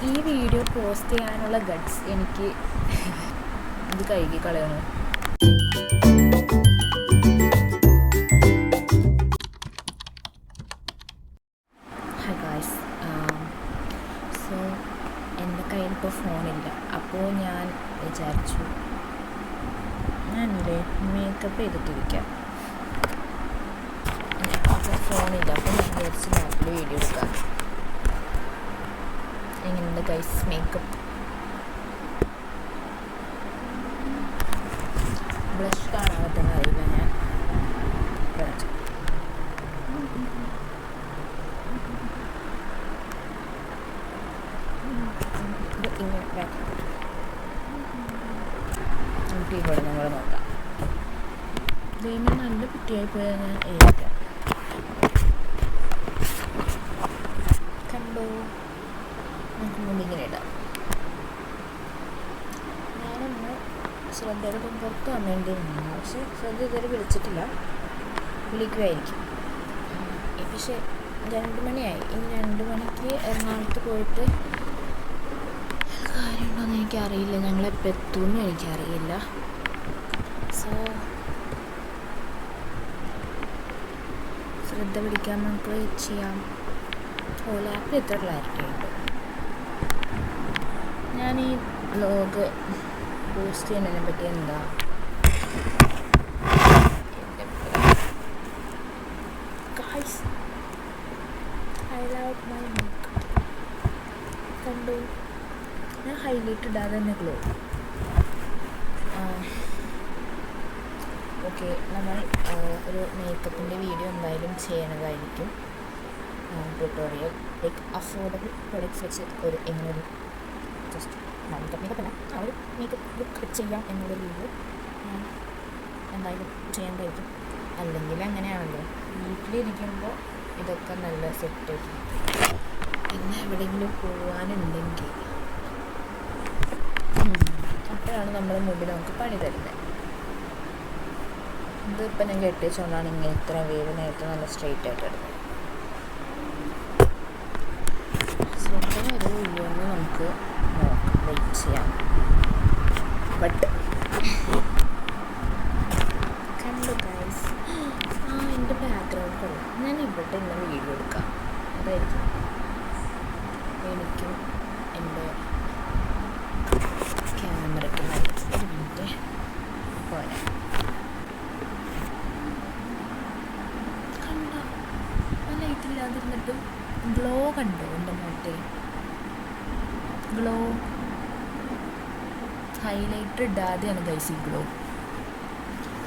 ഈ video post ചെയ്യാനുള്ള guts എനിക്ക് ഇത് കഴുകി കളയണം. ഹായ് ഗായ്സ്, സോ എൻ്റെ കയ്യിൽ ഇപ്പോൾ ഫോണില്ല. അപ്പോൾ ഞാൻ വിചാരിച്ചു ഞാനില്ലേ മേക്കപ്പ് ചെയ്തിട്ടിരിക്കാം. അപ്പോൾ ഫോണില്ല, അപ്പോൾ ഞാൻ വിചാരിച്ചു നാട്ടിൽ വീഡിയോ എടുക്കാം. എങ്ങനെയുണ്ട് ഗൈസ് മേക്കപ്പ്? ബ്ലഷ് കാണാൻ പറ്റുന്ന അറിയില്ല. ഞാൻ നമുക്ക് ഇവിടെ നമ്മൾ നോക്കാം. ദൈവം നല്ല കുട്ടിയായി പോയാൽ ഞാൻ എഴുതാം. കണ്ടോ, നമുക്ക് മുന്നിങ്ങനെ ഇടാം. ഞാനൊന്ന് ശ്രദ്ധയുടെ പുറത്ത് വന്നു വേണ്ടി നിന്നു, പക്ഷെ ശ്രദ്ധ ഇതുവരെ വിളിച്ചിട്ടില്ല. വിളിക്കുമായിരിക്കും. പക്ഷേ 2 മണിയായി. ഇനി 2 മണിക്ക് എറണാകുളത്ത് പോയിട്ട് കാര്യമുണ്ടോയെന്ന് എനിക്കറിയില്ല. ഞങ്ങളെപ്പോൾ എത്തുമെന്നും എനിക്കറിയില്ല. സോ ശ്രദ്ധ പിടിക്കാൻ നമുക്ക് വെയിറ്റ് ചെയ്യാം. ലാപ്പിൽ എത്ര ക്ലാരിറ്റി ഉണ്ട്. ഞാൻ ഈ വ്ലോഗ് പോസ്റ്റ് ചെയ്യുന്നതിനെ പറ്റി എന്താ guys, I love my makeup. കണ്ടു, ഞാൻ ഹൈലൈറ്റ് ഇടാതെ തന്നെ ഗ്ലോ. ഓക്കെ, നമ്മൾ ഒരു മേക്കപ്പിൻ്റെ വീഡിയോ എന്തായാലും ചെയ്യണതായിരിക്കും. ട്യൂട്ടോറിയൽ ലൈക്ക് അഫോർഡബിൾ പ്രൊഡക്ട്സ് വെച്ച് ഒരു എങ്ങനൊരു ജസ്റ്റ് മേക്കപ്പ് അല്ല, ആ ഒരു മേക്കപ്പ് ലുക്ക് ചെയ്യാം എന്നുള്ളൊരു വീഡിയോ ഞാൻ എന്തായാലും ചെയ്യേണ്ടതായിരിക്കും. അല്ലെങ്കിൽ അങ്ങനെയാണല്ലോ, വീട്ടിലിരിക്കുമ്പോൾ ഇതൊക്കെ നല്ല സെറ്റായിട്ട്. പിന്നെ എവിടെയെങ്കിലും പോകാനുണ്ടെങ്കിൽ അപ്പോഴാണ് നമ്മുടെ മുമ്പിൽ നമുക്ക് പണി തരുന്നത്. ഇതിപ്പോൾ ഞാൻ കെട്ടിച്ചുകൊണ്ടാണ് ഇങ്ങനെ ഇത്ര വേദനയായിട്ട് നല്ല സ്ട്രെയിറ്റ് ആയിട്ട് എടുക്കുന്നത്. ശ്രദ്ധ വരുമെന്ന് നമുക്ക് നോക്കാം, വെയിറ്റ് ചെയ്യാം. ബട്ട് കണ്ടു ഗൈസ്, എൻ്റെ ബാക്ക്ഗ്രൗണ്ട് കൊള്ളാം. ഞാൻ ഇവിടെ ഇന്ന് വീഡിയോ എടുക്കാം. അതായിരിക്കും എനിക്കും എൻ്റെ ക്യാമറയ്ക്ക് ഒരു മിനിറ്റ് പോരാ. കണ്ടോ, ആ ലൈറ്റില്ലാതിരുന്നിട്ടും ഗ്ലോ കണ്ടോ എൻ്റെ മുഖത്തെ ഗ്ലോ? ഹൈലൈറ്റർ ഇടാതെയാണ് ഗൈസ് ഈ ഗ്ലോ.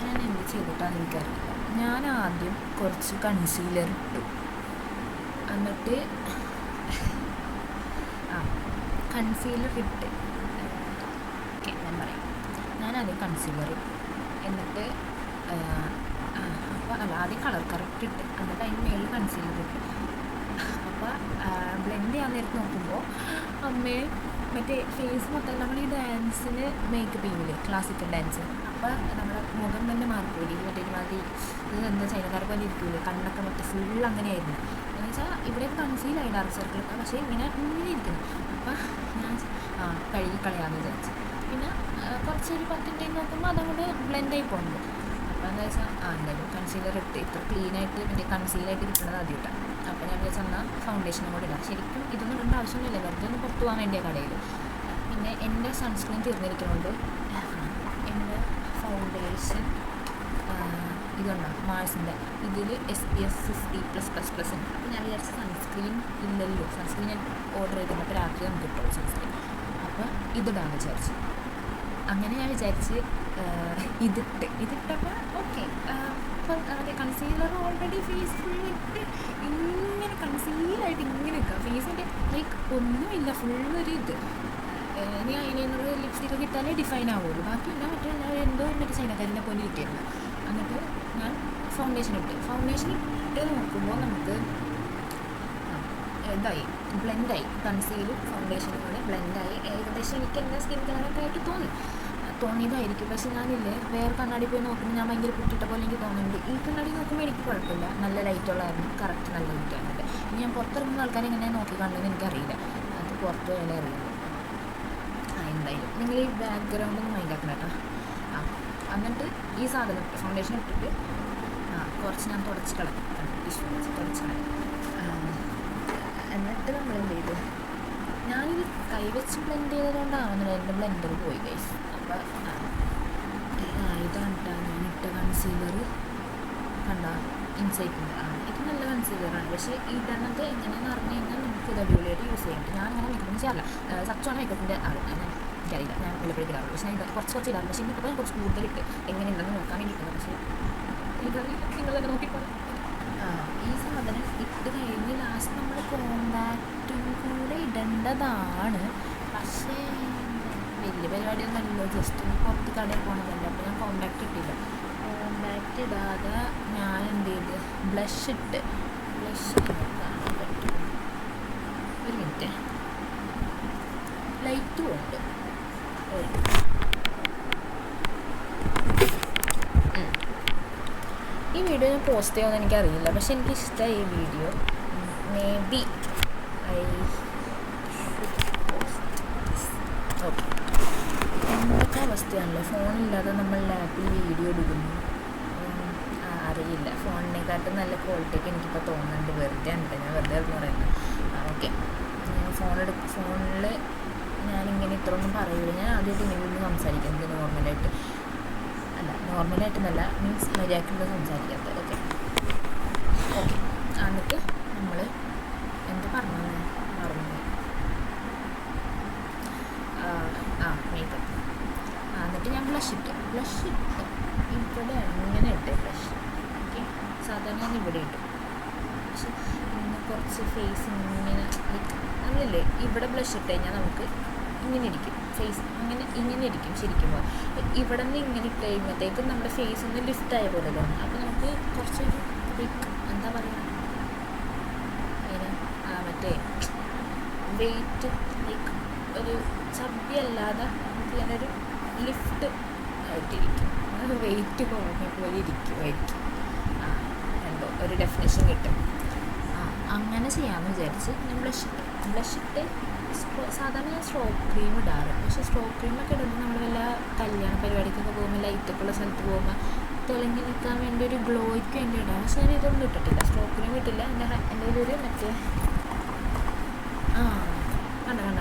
ഞാൻ എന്ത് ചെയ്തിട്ടാണെന്ന് എനിക്കറിയില്ല. ഞാൻ ആദ്യം കുറച്ച് കൺസീലർ ഇട്ടു, എന്നിട്ട് കൺസീലർ ഇട്ട് ഓക്കെ ഞാൻ പറയാം. ഞാനാദ്യം കൺസീലർ ഇട്ടു, എന്നിട്ട് അപ്പോൾ അല്ല ആദ്യം കളർ കറക്റ്റ് ഇട്ട്, എന്നിട്ട് അതിന് മേളിൽ കൺസീലർ ഇട്ട്. അപ്പോൾ ബ്ലെൻഡ് ചെയ്യാൻ നേരത്ത് നോക്കുമ്പോൾ അമ്മയെ മറ്റേ ഫേസ് മൊത്തം നമ്മൾ ഈ ഡാൻസിന് മേക്കപ്പ് ചെയ്യൂലേ, ക്ലാസിക്കൽ ഡാൻസ്, അപ്പോൾ നമ്മുടെ മുഖം തന്നെ മാറിപ്പോയില്ലേ, മറ്റേ മാതിരി ഇത് എന്താ ചൈനക്കാർക്ക് പോലെ ഇരിക്കൂലേ, കണ്ണൊക്കെ മറ്റേ ഫുൾ അങ്ങനെയായിരുന്നു. എന്ന് വെച്ചാൽ ഇവിടെ കൺസീലായി ഡാർക്ക് സർക്കിളൊക്കെ, പക്ഷേ ഇങ്ങനെ ഇരിക്കുന്നു. അപ്പോൾ ഞാൻ കഴുകി കളയാമെന്ന് വിചാരിച്ചു. പിന്നെ കുറച്ചൊരു 10 മിനിറ്റ് നോക്കുമ്പോൾ അതങ്ങോട്ട് ബ്ലെൻഡായി പോകുന്നുണ്ട്. അപ്പോൾ എന്താ വെച്ചാൽ എന്തായാലും കൺസീലർ ഇട്ട് ഇത്ര ക്ലീനായിട്ട് മറ്റേ കൺസീലായിട്ട് കിട്ടുന്നത് ആദ്യമായിട്ടാണ്. അപ്പോൾ ഞാൻ വിചാരിച്ചാൽ എന്നാൽ ഫൗണ്ടേഷനും കൂടെ ഇടാം. ശരിക്കും ഇതൊന്നും ഇടേണ്ട ആവശ്യമൊന്നുമില്ല, വെറുതെ ഒന്ന് പുറത്ത് പോകാൻ വേണ്ടിയ കടയിൽ. പിന്നെ എൻ്റെ സൺസ്ക്രീൻ തീർന്നിരിക്കുന്നുണ്ട്. എൻ്റെ ഫൗണ്ടേഷൻ ഇതുണ്ടോ മാഴ്സിൻ്റെ, ഇതിൽ SPF 50+++ ഉണ്ട്. അപ്പോൾ ഞാൻ വിചാരിച്ച സൺസ്ക്രീൻ ഇല്ലല്ലോ, സൺസ്ക്രീൻ ഞാൻ ഓർഡർ ചെയ്തിരുന്നു. അപ്പോൾ രാത്രി നമുക്ക് കിട്ടും സൺസ്ക്രീൻ. അപ്പോൾ ഇതിടാമെന്ന് വിചാരിച്ചു. അങ്ങനെ ഞാൻ വിചാരിച്ച് ഇതിട്ടപ്പോൾ ഓക്കെ. അതെ, കൺസീലർ ഓൾറെഡി ഫേസ് ഫുള്ളിട്ട് ഇങ്ങനെ കൺസീലായിട്ട് ഇങ്ങനെ നിൽക്കുക. ഫേസിൻ്റെ ലൈക്ക് ഒന്നുമില്ല, ഫുള്ളൊരു ഇത്. ഇനി അതിനുള്ള ലിപ്സ്റ്റിക്കൊക്കെ ഇട്ടാലേ ഡിഫൈൻ ആവുള്ളൂ. ബാക്കിയില്ല, മറ്റേ ഞാൻ എന്തോ എന്നിട്ട് ചൈനക്കാരിനെ പോലെ ഇരിക്കുന്നു. എന്നിട്ട് ഞാൻ ഫൗണ്ടേഷൻ ഇട്ട് നോക്കുമ്പോൾ നമുക്ക് ഇതായി ബ്ലെൻഡായി, കൺസീലും ഫൗണ്ടേഷനും കൂടെ ബ്ലെൻഡായി. ഏകദേശം എനിക്ക് എൻ്റെ സ്കിൻ കളറൊക്കെ ആയിട്ട് തോന്നിയതായിരിക്കും. പക്ഷെ ഞാനില്ലേ വേറെ കണ്ണാടി പോയി നോക്കുമ്പോൾ ഞാൻ ഭയങ്കര കുട്ടിയിട്ട പോലെ എനിക്ക് തോന്നുന്നുണ്ട്. ഈ കണ്ണാടി നോക്കുമ്പോൾ എനിക്ക് കുഴപ്പമില്ല, നല്ല ലൈറ്റുള്ളതായിരുന്നു, കറക്റ്റ് നല്ല ലൈറ്റായിരുന്നുണ്ട്. ഇനി ഞാൻ പുറത്തിറങ്ങുന്ന ആൾക്കാരെ എങ്ങനെ നോക്കി കണ്ടെന്ന് എനിക്കറിയില്ല. അത് പുറത്ത് പോയാലേ അറിയുള്ളൂ. എന്തായാലും നിങ്ങൾ ഈ ബാക്ക്ഗ്രൗണ്ടൊന്നും മൈൻഡ് ആക്കണം കേട്ടോ. എന്നിട്ട് ഈ സാധനം ഫൗണ്ടേഷൻ ഇട്ടിട്ട് കുറച്ച് ഞാൻ തുടച്ച് കളയും, ടിഷ്യൂ വെച്ച് തുടച്ച് കളയും. എന്നിട്ട് നമ്മൾ എന്ത് ചെയ്തു, ഞാനിത് കൈവച്ച് ബ്ലെൻഡ് ചെയ്തതുകൊണ്ടാവുന്നില്ല എൻ്റെ ബ്ലെൻഡർ പോയി ഗൈസ്. അപ്പോൾ ഇതാണ് കേട്ടോ ഞാൻ ഇട്ട കൺസീലർ. കണ്ട ഇൻസൈറ്റിൻ്റെ ഇത് നല്ല കൺസീലറാണ്. പക്ഷേ ഇടണത് എങ്ങനെയാണെന്ന് പറഞ്ഞു കഴിഞ്ഞാൽ നമുക്ക് ഇത് അടിപൊളിയായിട്ട് യൂസ് ചെയ്യാം. ഞാൻ അങ്ങനെ മേക്കപ്പൊന്നും ചെയ്യാറില്ല. സച്ചാണ് മേക്കപ്പിൻ്റെ ആൾ, എനിക്കറിയില്ല, ഞാൻ വെള്ളപ്പെടുത്തി ഇടാറുള്ളൂ. പക്ഷേ ഞാൻ കുറച്ച് ഇടാറുള്ളൂ. പക്ഷേ ഇന്നിപ്പോൾ കുറച്ച് കൂടുതലിട്ട് എങ്ങനെയുണ്ടെന്ന് നോക്കാൻ വേണ്ടിയിട്ടുണ്ട്. പക്ഷേ എനിക്കറിയില്ല, നിങ്ങൾ തന്നെ നോക്കിക്കോളാം. ഈ സാധനം ഇട്ട് കഴിഞ്ഞ് ലാസ്റ്റ് നമ്മൾ കോമ്പാക്റ്റും കൂടെ ഇടേണ്ടതാണ്. പക്ഷേ വലിയ പരിപാടിയൊന്നും അല്ലല്ലോ, ജസ്റ്റ് പുറത്ത് കടയിൽ പോകണമല്ലോ. അപ്പോൾ ഞാൻ കോമ്പാക്റ്റ് ഇട്ടില്ല. കോമ്പാക്റ്റ് ഇടാതെ ഞാൻ എന്ത് ചെയ്ത് ബ്ലഷ് ഇട്ട് കാണാൻ പറ്റും. ഒരു മിനിറ്റ്, ലൈറ്റും ഉണ്ട്. ഈ വീഡിയോ ഞാൻ പോസ്റ്റ് ചെയ്യുമെന്ന് എനിക്കറിയില്ല, പക്ഷെ എനിക്കിഷ്ടമായി ഈ വീഡിയോ. May be okay. എന്തൊക്കെ അവസ്ഥയാണല്ലോ, ഫോണില്ലാതെ നമ്മൾ ലാപ്പിൽ വീഡിയോ എടുക്കുന്നു. അറിയില്ല, ഫോണിനെക്കാട്ടും നല്ല ക്വാളിറ്റിയൊക്കെ എനിക്കിപ്പോൾ തോന്നുന്നുണ്ട്. വെറുതെ ഉണ്ട്, ഞാൻ വെറുതെ എന്ന് പറയുന്നത്. ഓക്കെ, ഫോണിൽ ഞാനിങ്ങനെ ഇത്രയൊന്നും പറയില്ല. ഞാൻ ആദ്യമായിട്ട് ഇങ്ങനെ ഒന്ന് സംസാരിക്കുന്നത് നോർമലായിട്ട് അല്ല, നോർമലായിട്ടെന്നല്ല, മീൻസ് മര്യാദക്കുള്ള സംസാരിക്കാത്തത്. Okay okay. എന്നിട്ട് നമ്മൾ എന്താ പറഞ്ഞു മേക്കപ്പ്. എന്നിട്ട് ഞാൻ ബ്ലഷ് ഇട്ട് ഇവിടെ അങ്ങനെ ഇട്ട് ബ്ലഷ്. ഓക്കെ, സാധാരണ ഞാൻ ഇവിടെ ഇട്ടു. പക്ഷെ ഇന്ന് കുറച്ച് ഫേസ് ഇങ്ങനെ ലൈക്ക് അങ്ങനെയല്ലേ, ഇവിടെ ബ്ലഷ് ഇട്ട് കഴിഞ്ഞാൽ നമുക്ക് ഇങ്ങനെ ഇരിക്കും ഫേസ്, ഇങ്ങനെ ഇരിക്കും ശരിക്കും. ഇവിടെ നിന്ന് ഇങ്ങനെ ഇട്ട് കഴിയുമ്പോഴത്തേക്കും നമ്മുടെ ഫേസ് ഒന്ന് ലിഫ്റ്റായ പോലെ തോന്നും. അപ്പോൾ നമുക്ക് കുറച്ചൊരു ലൈക്ക് എന്താ പറയുക അതിന് മറ്റേ വെയിറ്റ് ലൈക്ക് ഒരു ചബ്ബിയല്ലാതെ നമുക്ക് ഇങ്ങനെ ഒരു ലിഫ്റ്റ് ആയിട്ടിരിക്കും, വെയിറ്റ് കുറഞ്ഞ പോലെ ഇരിക്കുമായിരിക്കും. എന്തോ ഒരു ഡെഫിനേഷൻ കിട്ടും. അങ്ങനെ ചെയ്യാമെന്ന് വിചാരിച്ച് ഞാൻ ബ്ലഷ് ഇട്ട് സാധാരണ ഞാൻ സ്ട്രോക്ക് ക്രീം ഇടാറ്. പക്ഷേ സ്ട്രോക്ക് ക്രീമൊക്കെ ഇടുമ്പോൾ നമ്മൾ വല്ല കല്യാണ പരിപാടിക്കൊക്കെ പോകുമ്പോൾ ലൈറ്റൊക്കെ ഉള്ള സ്ഥലത്ത് പോകുമ്പോൾ തിളങ്ങി നിൽക്കാൻ വേണ്ടി ഒരു ഗ്ലോയ്ക്ക് വേണ്ടി ഇടാം. പക്ഷേ ഞാൻ ഇതൊന്നും ഇട്ടിട്ടില്ല, സ്ട്രോക്ക് ക്രീം ഇട്ടില്ല. എൻ്റെ ഒരു മറ്റേ കണ്ട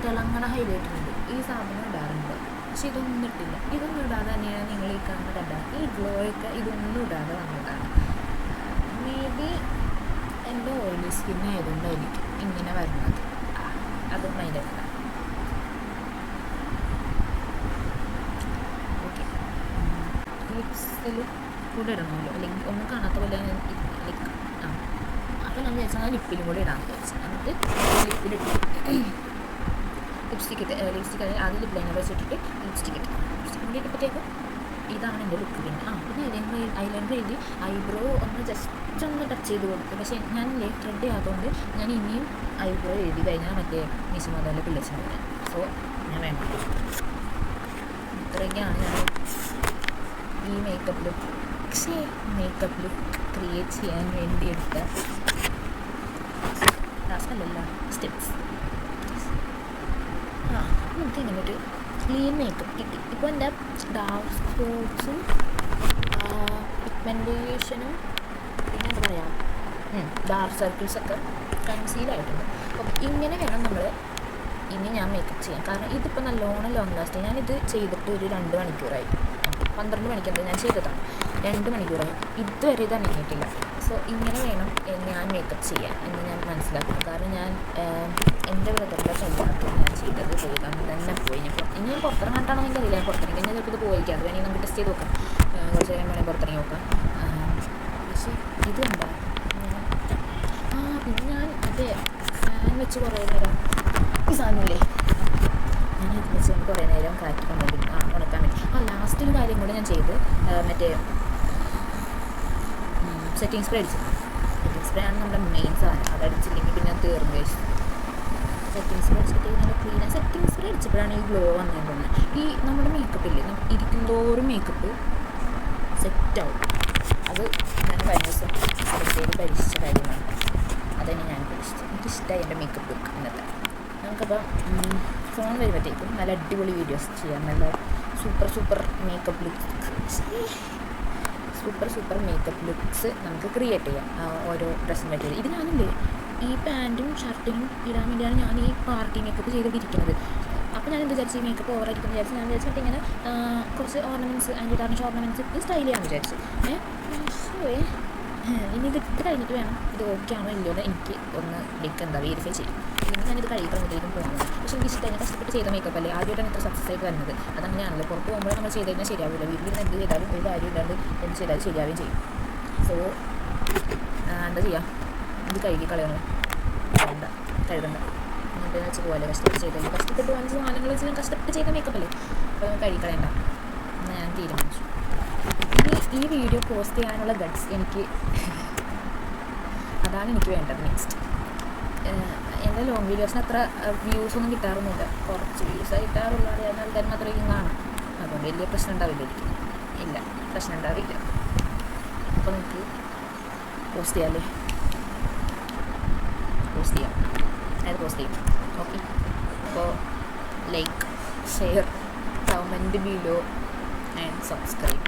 തിളങ്ങണ ഹൈലൈറ്റ് ഉണ്ട്, ഈ സാധനം ഇടാറുണ്ട്. പക്ഷെ ഇതൊന്നും ഇട്ടില്ല. ഇതൊന്നും ഇടാതെ തന്നെയാണ് നിങ്ങൾ ഈ കാണുന്ന കണ്ട ഈ ഗ്ലോയൊക്കെ ഇതൊന്നും ഇടാതെ വന്നതാണ്. മേ ബി എൻ്റെ ഓയിലി സ്കിൻ ആയതുകൊണ്ടായിരിക്കും ഇങ്ങനെ വരുന്നത്. അത് മൈൻഡല്ല. ഓക്കെ, ലിപ്സിൽ കൂടെ ഇടണമല്ലോ, അല്ലെങ്കിൽ ഒന്നും കാണാത്ത പോലെ ലൈക്ക് അപ്പോൾ ഞാൻ വിചാരിച്ചാൽ ആ ലിപ്പിലും കൂടെ ഇടാമെന്ന് വിചാരിച്ചു. എന്നിട്ട് ലിപ്പിലിട്ട് ലിപ്സ്റ്റിക്ക് ആദ്യം ലിപ് ലൈനർ വെച്ചിട്ടിട്ട് ലിപ്സ്റ്റിക്ക് കൂടി ഇട്ടപ്പോഴത്തേക്കും ഇതാണ് എൻ്റെ ലുക്ക്. പിന്നെ ഐലൈനർ എഴുതി ഐബ്രോ ഒന്ന് ജസ്റ്റ് ഒന്ന് ടച്ച് ചെയ്ത് കൊടുത്തു. പക്ഷേ ഞാൻ ത്രെഡ് ചെയ്യാത്തതുകൊണ്ട് ഞാൻ ഇനിയും ഐബ്രോ എഴുതി കഴിഞ്ഞാൽ മറ്റേ മിസ്സുമാതല്ലേ പിള്ളേച്ചിന് പോലെ. സോ ഞാൻ വേണ്ട, ഇത്രയൊക്കെയാണ് ഞാൻ ഈ മേക്കപ്പ് ലുക്ക് ക്രിയേറ്റ് ചെയ്യാൻ വേണ്ടി എടുത്ത ടാസ്കല്ലല്ലോ സ്റ്റെപ്സ്. നമുക്ക് ഇങ്ങനെ ഒരു ക്ലീൻ മേക്കപ്പ് കിട്ടി. ഇപ്പോൾ എൻ്റെ ഡാർക്ക് സ്പോട്ട്സും പിഗ്മെൻറ്റേഷനും പിന്നെ എന്താ പറയുക ഡാർക്ക് സർക്കിൾസൊക്കെ കൺസീലായിട്ടുണ്ട്. അപ്പം ഇങ്ങനെ വേണം നമ്മൾ ഇനി ഞാൻ മേക്കപ്പ് ചെയ്യാൻ. കാരണം ഇതിപ്പോൾ നല്ലോണം ലോങ് ലാസ്റ്റ്. ഞാനിത് ചെയ്തിട്ട് ഒരു 2 മണിക്കൂറായി. 12 മണിക്കെന്തോ ഞാൻ ചെയ്തതാണ്, 2 മണിക്കൂറായി. ഇതുവരെ ഇത് അനങ്ങിയിട്ടില്ല. സോ ഇങ്ങനെ വേണം ഞാൻ മേക്കപ്പ് ചെയ്യാൻ എന്ന് ഞാൻ മനസ്സിലാക്കുന്നു. കാരണം ഞാൻ എൻ്റെ ബ്രദറിൻ്റെ കല്യാണത്തിൽ ഞാൻ ചെയ്തത് അങ്ങനെ തന്നെ പോയി. ഇനി ഞാൻ പുറത്തിറങ്ങാട്ടാണോ എനിക്കറിയില്ല. ഞാൻ പുറത്തിറങ്ങി കഴിഞ്ഞാൽ ചിലപ്പോൾ ഇത് പോയിരിക്കാം. അത് വേണമെങ്കിൽ നമുക്ക് ടെസ്റ്റ് ചെയ്ത് നോക്കാം, കുറച്ച് നേരം വേണമെങ്കിൽ പുറത്തിറങ്ങി നോക്കാം. പക്ഷേ ഇത് എന്താ പിന്നെ ഞാൻ മറ്റേ ഫാൻ വെച്ച് കുറേ നേരം ഈ സാധനമില്ലേ, ഞാൻ ഇത് വെച്ച് കുറേ നേരം കാറ്റ് കൊണ്ടുപോയി ഉണക്കാൻ വേണ്ടി. ലാസ്റ്റ് ഒരു കാര്യം കൂടെ ഞാൻ ചെയ്ത് മറ്റേ സെറ്റിംഗ് സ്പ്രേ അടിച്ചു. സെറ്റിംഗ് സ്പ്രേ ആണ് നമ്മുടെ മെയിൻ സാധനം. അതടിച്ചില്ലെങ്കിൽ പിന്നെ തീർന്നു കഴിച്ചു. സെറ്റിംഗ് സ്പ്രേ അടിച്ചിട്ട് നല്ല ക്ലീൻ. സെറ്റിംഗ് സ്പ്രേ അടിച്ചപ്പോഴാണ് ഈ ഗ്ലോ വന്നിട്ടുണ്ട്. ഈ നമ്മുടെ മേക്കപ്പില്ലേ, ഇരിക്കുന്തോറും മേക്കപ്പ് സെറ്റാവും. അത് ഞാൻ കഴിഞ്ഞ ദിവസം പരീക്ഷിച്ച കാര്യമാണ്. അതന്നെ ഞാൻ പരീക്ഷിച്ചു. എനിക്കിഷ്ടമായി എൻ്റെ മേക്കപ്പ് ലുക്ക്. ഇന്നത്തെ നമുക്കപ്പോൾ ഫോൺ വരുമ്പോഴത്തേക്കും നല്ല അടിപൊളി വീഡിയോസ് ചെയ്യാം. നല്ല സൂപ്പർ മേക്കപ്പ് ലുക്സ് നമുക്ക് ക്രിയേറ്റ് ചെയ്യാം ഓരോ ഡ്രസ്സിന് പറ്റിയത്. ഇത് ഞാനില്ലേ ഈ പാൻറ്റും ഷർട്ടിനും ഇടാൻ വേണ്ടിയാണ് ഞാൻ ഈ പാർട്ടി മേക്കപ്പ് ചെയ്തിരിക്കുന്നത്. അപ്പോൾ ഞാൻ എന്ത് വിചാരിച്ചു, ഈ മേക്കപ്പ് ഓവറായിരിക്കും വിചാരിച്ചു. ഞാൻ വിചാരിച്ചിട്ട് ഇങ്ങനെ കുറച്ച് ഓർണമെൻറ്റ്സ്, ആൻറ്റി ടാർണിഷ് ഓർണമെൻറ്റ്സ് ഇത് സ്റ്റൈൽ ചെയ്യാമെന്ന് വിചാരിച്ചു. ഇനി ഇത് കഴിഞ്ഞിട്ട് വേണം ഇത് ഓക്കെ ആണോ ഇല്ലയോ എന്ന് എനിക്ക് ഒന്ന് വെരിഫൈ ചെയ്യും. ഇനി ഞാനിത് കഴിയുമ്പോഴത്തേക്കും പോകുന്നത്. പക്ഷേ എനിക്ക് ഇഷ്ടമായി, കഷ്ടപ്പെട്ട് ചെയ്ത മേക്കപ്പ് അല്ലേ, ആദ്യമായിട്ടാണ് ഇത്ര സക്സസ് ആയിട്ട് വരുന്നത്. അതങ്ങനെയാണല്ലോ, പുറത്ത് പോകുമ്പോൾ നമ്മൾ ചെയ്ത് കഴിഞ്ഞാൽ ശരിയാവില്ല. വീട്ടിൽ നിന്ന് എന്ത് ചെയ്താലും ഒരു കാര്യം ഇല്ലാണ്ട് എന്ത് ചെയ്താലും ശരിയാവുകയും ചെയ്യും. സോ എന്താ ചെയ്യുക, ഇത് കഴുകി കളയണം, കഴുകണ്ട എന്നിട്ട് വെച്ച് പോലെ കഷ്ടപ്പെട്ട് വാങ്ങിച്ച സാധനങ്ങൾ വെച്ച് ഞാൻ കഷ്ടപ്പെട്ട് ചെയ്ത മേക്കപ്പ് അല്ലേ, അപ്പോൾ നമുക്ക് കഴുകി കളയണ്ട എന്ന് ഞാൻ തീരുമാനിച്ചു. ഇനി ഈ വീഡിയോ പോസ്റ്റ് ചെയ്യാനുള്ള ഗട്ട്സ് അതാണ് എനിക്ക് വേണ്ടത് നെക്സ്റ്റ്. എൻ്റെ ലോങ് വീഡിയോസിന് അത്ര വ്യൂസൊന്നും കിട്ടാറൊന്നുമില്ല, കുറച്ച് വ്യൂസായി കിട്ടാറുള്ള ആൾക്കാർ മാത്രമേക്കും കാണാം. അതുകൊണ്ട് വലിയ പ്രശ്നം ഉണ്ടാവില്ല, പ്രശ്നം ഉണ്ടാവില്ല. അപ്പോൾ നമുക്ക് പോസ്റ്റ് ചെയ്യാം. ഓക്കെ, അപ്പോൾ like, share, comment below and subscribe.